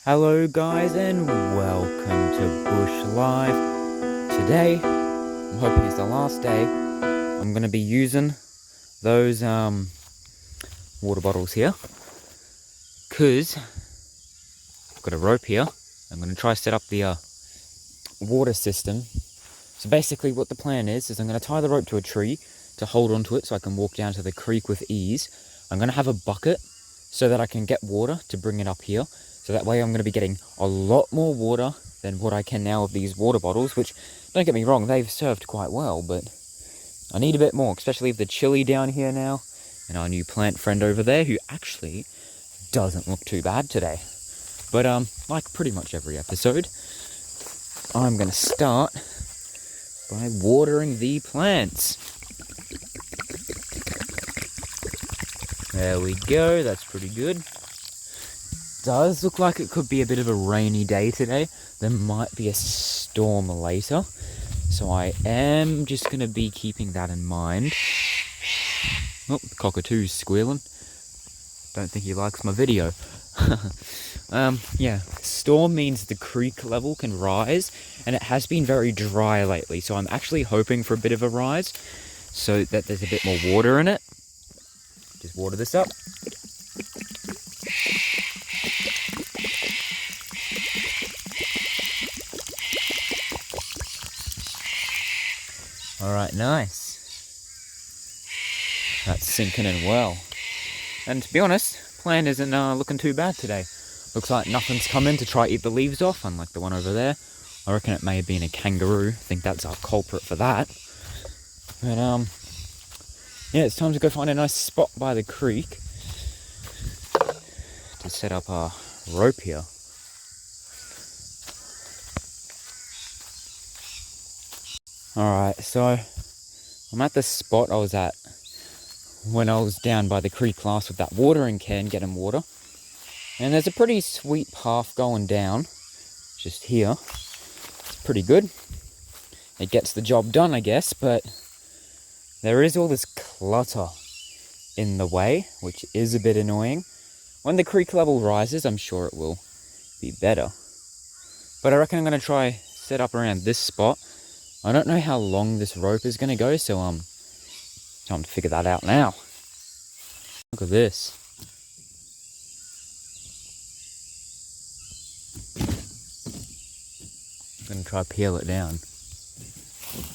Hello guys and welcome to Bush Life. Today, I'm hoping it's the last day, I'm going to be using those water bottles here. Because I've got a rope here. I'm going to try to set up the water system. So basically what the plan is I'm going to tie the rope to a tree to hold onto it so I can walk down to the creek with ease. I'm going to have a bucket so that I can get water to bring it up here. So that way I'm going to be getting a lot more water than what I can now of these water bottles, which, don't get me wrong, they've served quite well, but I need a bit more, especially with the chili down here now, and our new plant friend over there, who actually doesn't look too bad today. But, like pretty much every episode, I'm going to start by watering the plants. There we go, that's pretty good. Does look like it could be a bit of a rainy day today. There might be a storm later, so I am just going to be keeping that in mind. Oh, the cockatoo's squealing. Don't think he likes my video. Yeah, storm means the creek level can rise, and it has been very dry lately, so I'm actually hoping for a bit of a rise so that there's a bit more water in it. Just water this up. Alright, nice. That's sinking in well. And to be honest, plant isn't looking too bad today. Looks like nothing's come in to try to eat the leaves off, unlike the one over there. I reckon it may have been a kangaroo. I think that's our culprit for that. But yeah, it's time to go find a nice spot by the creek to set up our rope here. Alright, so I'm at the spot I was at when I was down by the creek last with that watering can getting water. And there's a pretty sweet path going down, just here. It's pretty good. It gets the job done, I guess, but there is all this clutter in the way, which is a bit annoying. When the creek level rises, I'm sure it will be better. But I reckon I'm going to try set up around this spot. I don't know how long this rope is going to go, so time to figure that out now. Look at this. I'm going to try to peel it down.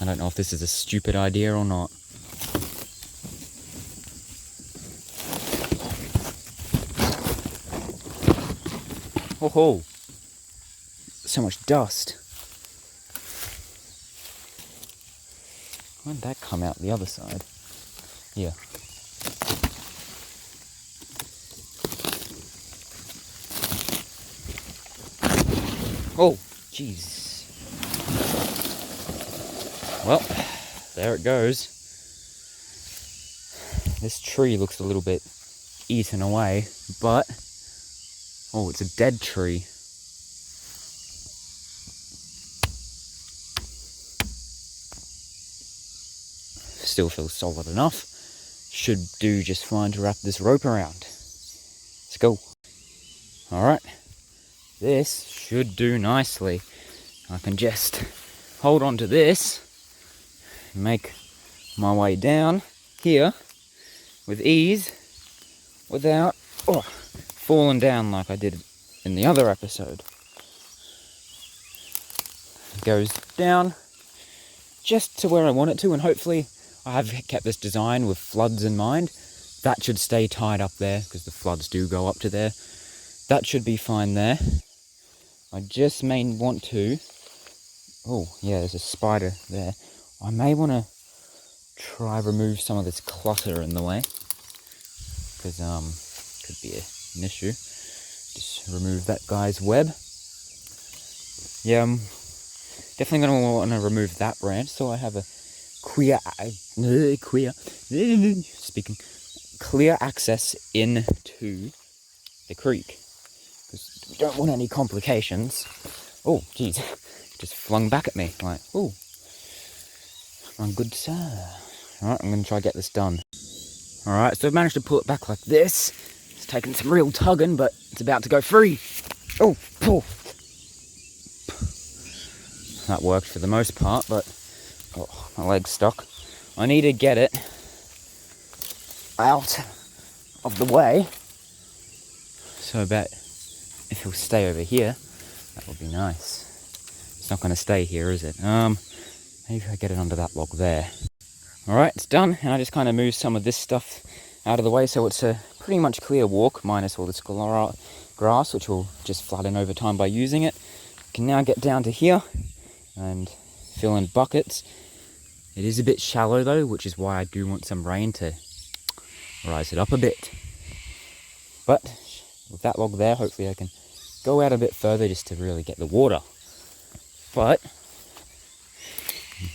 I don't know if this is a stupid idea or not. Oh ho! So much dust. Why did that come out the other side? Yeah. Oh, jeez. Well, there it goes. This tree looks a little bit eaten away, but... oh, it's a dead tree. Still feels solid enough. Should do just fine to wrap this rope around. Let's go. Alright. This should do nicely. I can just hold on to this, make my way down here with ease without falling down like I did in the other episode. It goes down just to where I want it to, and hopefully I have kept this design with floods in mind. That should stay tied up there because the floods do go up to there. That should be fine there. I just may want to... oh, yeah, there's a spider there. I may want to try remove some of this clutter in the way. Because, could be an issue. Just remove that guy's web. Yeah, I'm definitely going to want to remove that branch so I have a clear access into the creek, because we don't want any complications. Oh, jeez, just flung back at me like, oh, my good sir. All right, I'm going to try to get this done. All right, so I've managed to pull it back like this. It's taken some real tugging, but it's about to go free. Oh, oh. That worked for the most part, but oh, my leg's stuck. I need to get it out of the way. So I bet if he'll stay over here, that would be nice. It's not going to stay here, is it? Maybe if I get it under that log there. Alright, it's done. And I just kind of moved some of this stuff out of the way, so it's a pretty much clear walk, minus all this grass, which will just flatten over time by using it. Can now get down to here and fill in buckets. It is a bit shallow though, which is why I do want some rain to rise it up a bit. But with that log there, hopefully I can go out a bit further just to really get the water. But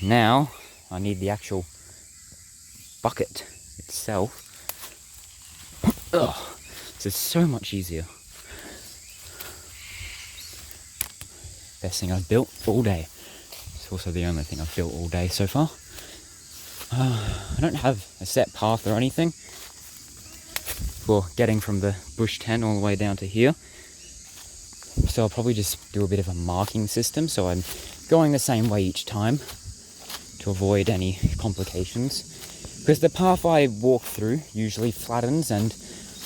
now I need the actual bucket itself. Ugh, this is so much easier. Best thing I've built all day. It's also the only thing I've built all day so far. I don't have a set path or anything for getting from the bush tent all the way down to here. So I'll probably just do a bit of a marking system, so I'm going the same way each time to avoid any complications. Because the path I walk through usually flattens and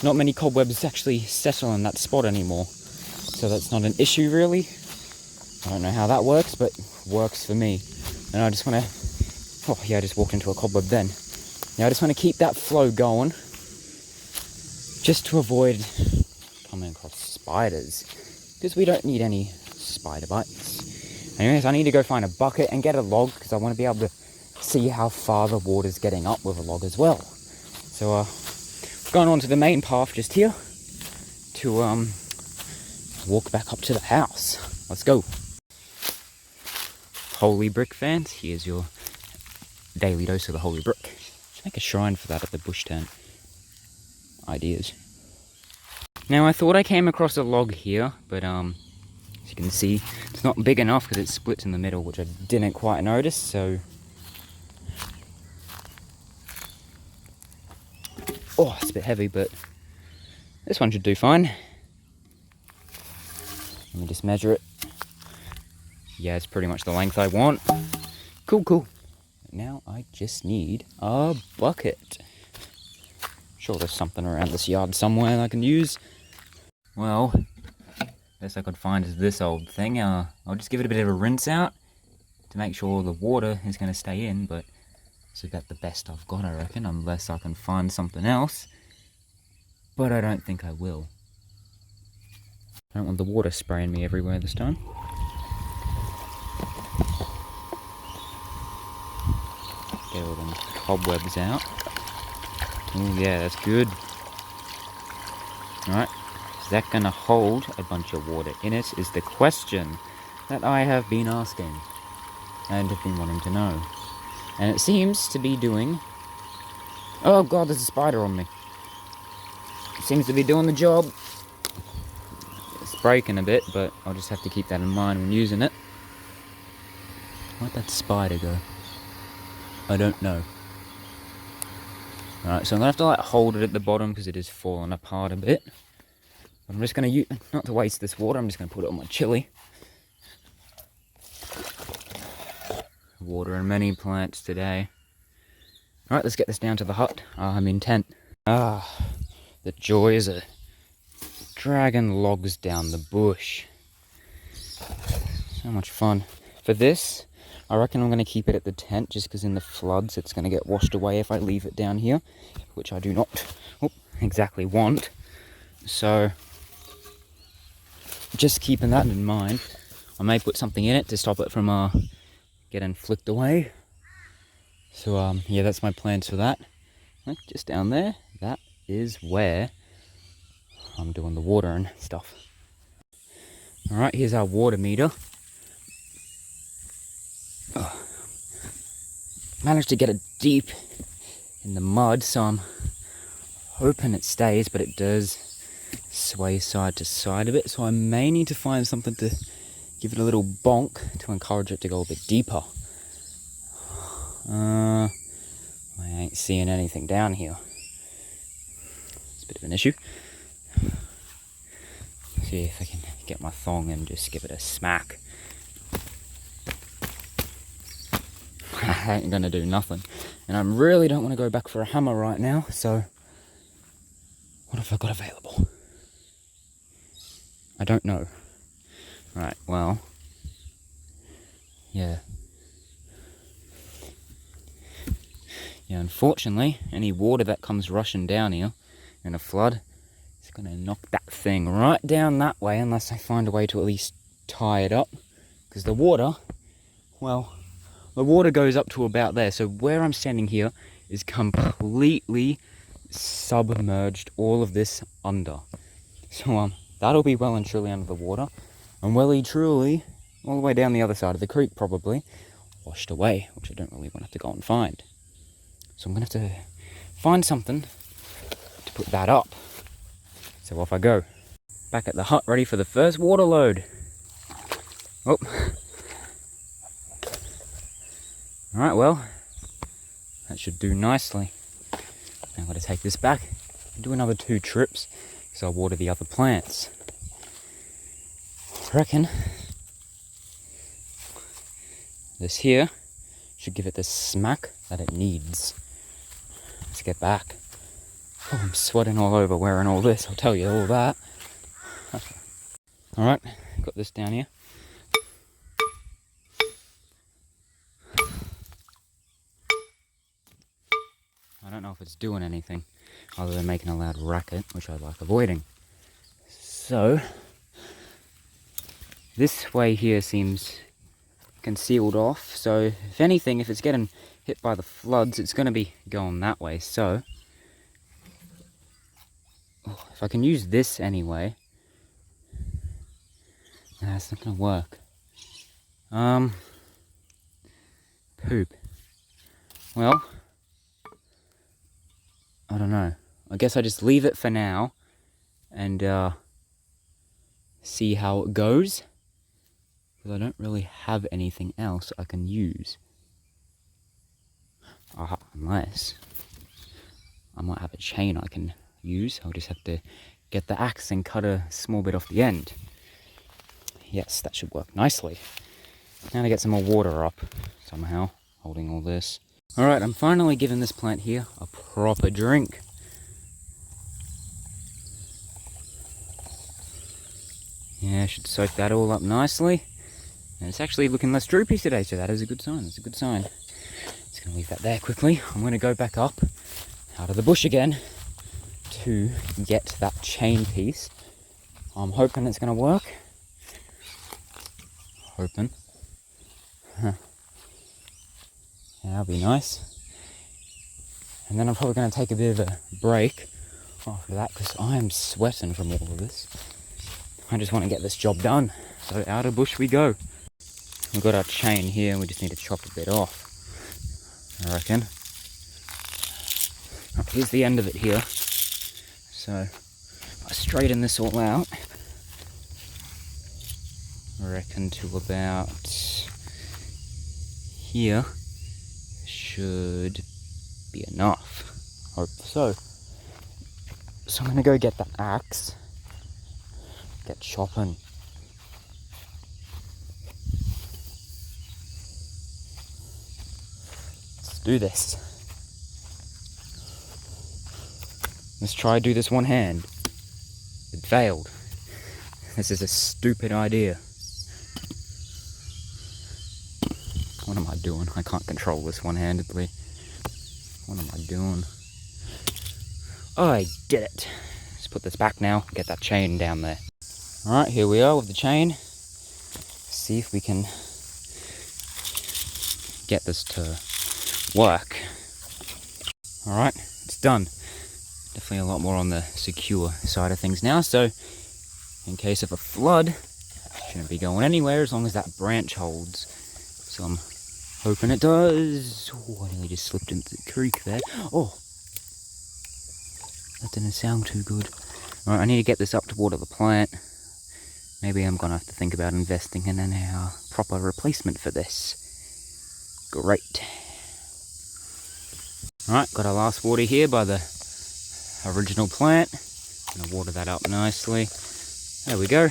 not many cobwebs actually settle in that spot anymore. So that's not an issue really. I don't know how that works, but it works for me. And I just want to... Oh yeah, I just walked into a cobweb then. Now I just want to keep that flow going, just to avoid coming across spiders, because we don't need any spider bites. Anyways, I need to go find a bucket and get a log, because I want to be able to see how far the water's getting up with a log as well. So going on to the main path just here to walk back up to the house. Let's go. Holy Brick fans, here's your daily dose of the Holy Brick. Should make a shrine for that at the bush tent. Ideas. Now I thought I came across a log here, but as you can see, it's not big enough because it splits in the middle, which I didn't quite notice, so... Oh, it's a bit heavy, but this one should do fine. Let me just measure it. Yeah, it's pretty much the length I want. Cool, cool. Now I just need a bucket. Sure there's something around this yard somewhere I can use. Well, best I could find is this old thing. I'll just give it a bit of a rinse out to make sure the water is going to stay in, but it's about the best I've got, I reckon, unless I can find something else. But I don't think I will. I don't want the water spraying me everywhere this time. Get all them cobwebs out. Oh yeah, that's good. Alright, is that going to hold a bunch of water in it is the question that I have been asking and have been wanting to know. And it seems to be doing... Oh god, there's a spider on me. It seems to be doing the job. It's breaking a bit, but I'll just have to keep that in mind when using it. Where'd that spider go? I don't know. Alright, so I'm going to have to hold it at the bottom because it is falling apart a bit. I'm just going to use... Not to waste this water, I'm just going to put it on my chili. Water and many plants today. Alright, let's get this down to the hut. I'm intent. The joys of dragging logs down the bush. So much fun. For this, I reckon I'm going to keep it at the tent just because in the floods it's going to get washed away if I leave it down here, which I do not exactly want. So, just keeping that in mind. I may put something in it to stop it from getting flicked away. So yeah, that's my plans for that. Like, just down there, that is where I'm doing the water and stuff. Alright, here's our water meter. Managed to get it deep in the mud, so I'm hoping it stays, but it does sway side to side a bit, so I may need to find something to give it a little bonk to encourage it to go a bit deeper. I ain't seeing anything down here. It's a bit of an issue. See if I can get my thong and just give it a smack. I ain't gonna do nothing. And I really don't want to go back for a hammer right now, so what have I got available? I don't know. Right, well, yeah. Yeah, unfortunately, any water that comes rushing down here in a flood is going to knock that thing right down that way unless I find a way to at least tie it up. Because the water, well, the water goes up to about there. So where I'm standing here is completely submerged all of this under. So that'll be well and truly under the water. And well and truly, all the way down the other side of the creek probably, washed away, which I don't really want to have to go and find. So I'm going to have to find something to put that up. So off I go. Back at the hut, ready for the first water load. Oh. Alright, well, that should do nicely. Now I've got to take this back and do another 2 trips, so I'll water the other plants. I reckon this here should give it the smack that it needs. Let's get back. Oh, I'm sweating all over wearing all this, I'll tell you all that. Alright, got this down here. I don't know if it's doing anything other than making a loud racket, which I like avoiding. So, this way here seems concealed off, so if anything, if it's getting hit by the floods, it's going to be going that way. So if I can use this anyway, it's not going to work. Poop. Well, I don't know. I guess I just leave it for now and see how it goes. Because I don't really have anything else I can use. Unless I might have a chain I can use. I'll just have to get the axe and cut a small bit off the end. Yes, that should work nicely. Now to get some more water up somehow, holding all this. Alright, I'm finally giving this plant here a proper drink. Yeah, I should soak that all up nicely. And it's actually looking less droopy today, so that is a good sign. That's a good sign. Just going to leave that there quickly. I'm going to go back up out of the bush again to get that chain piece. I'm hoping it's going to work. Hoping. Yeah, that'll be nice. And then I'm probably going to take a bit of a break after that because I am sweating from all of this. I just want to get this job done. So out of bush we go. We've got our chain here and we just need to chop a bit off, I reckon. Oh, here's the end of it here. So I straighten this all out. I reckon to about here should be enough. Hope so. So I'm going to go get the axe. Get chopping. Let's do this. Let's try do this one hand. It failed. This is a stupid idea. What am I doing? I can't control this one-handedly. What am I doing? Oh, I did it. Let's put this back now. Get that chain down there. Alright, here we are with the chain. See if we can get this to work. Alright, it's done. Definitely a lot more on the secure side of things now, so in case of a flood, it shouldn't be going anywhere as long as that branch holds. So I'm hoping it does. Oh, I nearly just slipped into the creek there. Oh, that didn't sound too good. Alright, I need to get this up to water the plant. Maybe I'm gonna have to think about investing in a proper replacement for this. Great. Alright, got our last water here by the original plant. Gonna water that up nicely. There we go.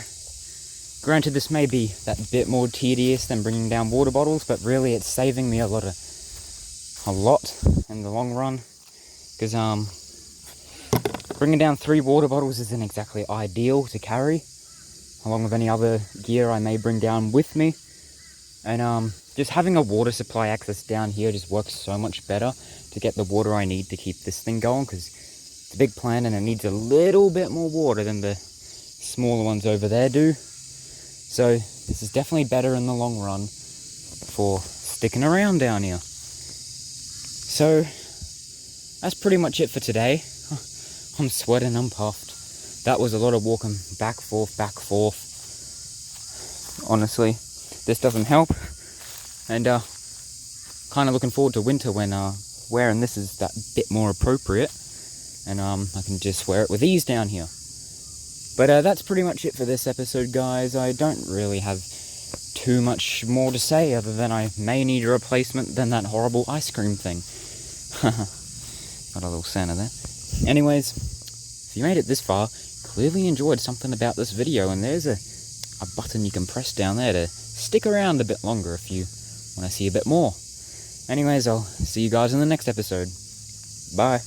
Granted, this may be that bit more tedious than bringing down water bottles, but really it's saving me a lot in the long run. Because bringing down 3 water bottles isn't exactly ideal to carry, along with any other gear I may bring down with me. And just having a water supply access down here just works so much better to get the water I need to keep this thing going, because it's a big plant and it needs a little bit more water than the smaller ones over there do. So this is definitely better in the long run for sticking around down here. So that's pretty much it for today. I'm sweating, I'm puffed. That was a lot of walking back, forth. Honestly, this doesn't help. And kind of looking forward to winter when wearing this is that bit more appropriate. And I can just wear it with ease down here. But that's pretty much it for this episode, guys. I don't really have too much more to say other than I may need a replacement than that horrible ice cream thing. Got a little Santa there. Anyways, if you made it this far, clearly enjoyed something about this video, and there's a button you can press down there to stick around a bit longer if you want to see a bit more. Anyways, I'll see you guys in the next episode. Bye.